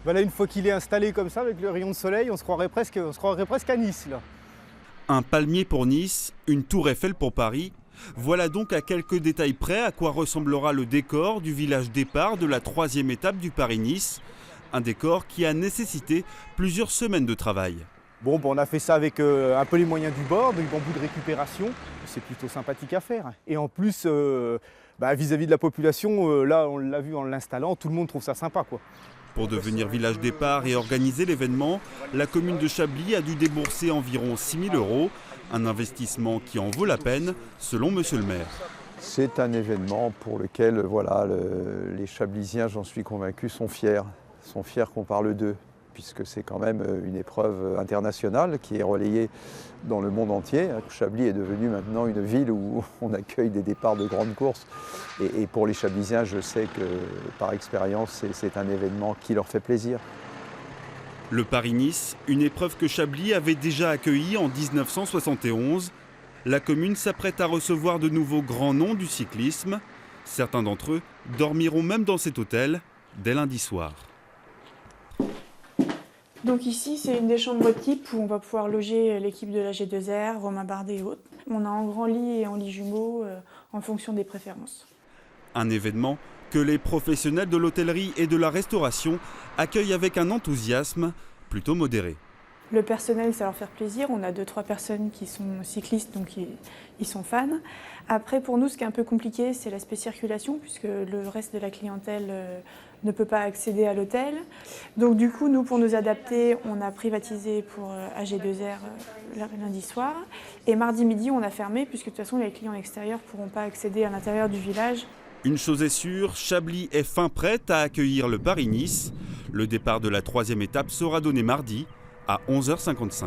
Voilà, une fois qu'il est installé comme ça, avec le rayon de soleil, on se croirait presque à Nice, là. Un palmier pour Nice, une tour Eiffel pour Paris. Voilà donc à quelques détails près à quoi ressemblera le décor du village départ de la 3e étape du Paris-Nice. Un décor qui a nécessité plusieurs semaines de travail. Bon, on a fait ça avec un peu les moyens du bord, des bambous de récupération. C'est plutôt sympathique à faire. Et en plus, vis-à-vis de la population, là, on l'a vu en l'installant, tout le monde trouve ça sympa, quoi. Pour devenir village départ et organiser l'événement, la commune de Chablis a dû débourser environ 6 000 €. Un investissement qui en vaut la peine, selon monsieur le maire. C'est un événement pour lequel les Chablisiens, j'en suis convaincu, sont fiers qu'on parle d'eux, puisque c'est quand même une épreuve internationale qui est relayée dans le monde entier. Chablis est devenu maintenant une ville où on accueille des départs de grandes courses. Et pour les Chablisiens, je sais que par expérience, c'est un événement qui leur fait plaisir. Le Paris-Nice, une épreuve que Chablis avait déjà accueillie en 1971. La commune s'apprête à recevoir de nouveaux grands noms du cyclisme. Certains d'entre eux dormiront même dans cet hôtel dès lundi soir. Donc ici, c'est une des chambres type où on va pouvoir loger l'équipe de la G2R, Romain Bardet et autres. On a en grand lit et en lit jumeau en fonction des préférences. Un événement que les professionnels de l'hôtellerie et de la restauration accueillent avec un enthousiasme plutôt modéré. Le personnel, ça leur fait plaisir. On a 2-3 personnes qui sont cyclistes, donc ils sont fans. Après, pour nous, ce qui est un peu compliqué, c'est l'aspect circulation, puisque le reste de la clientèle ne peut pas accéder à l'hôtel. Donc du coup, nous, pour nous adapter, on a privatisé pour AG2R lundi soir. Et mardi midi, on a fermé, puisque de toute façon, les clients extérieurs ne pourront pas accéder à l'intérieur du village. Une chose est sûre, Chablis est fin prête à accueillir le Paris-Nice. Le départ de la 3e étape sera donné mardi à 11h55.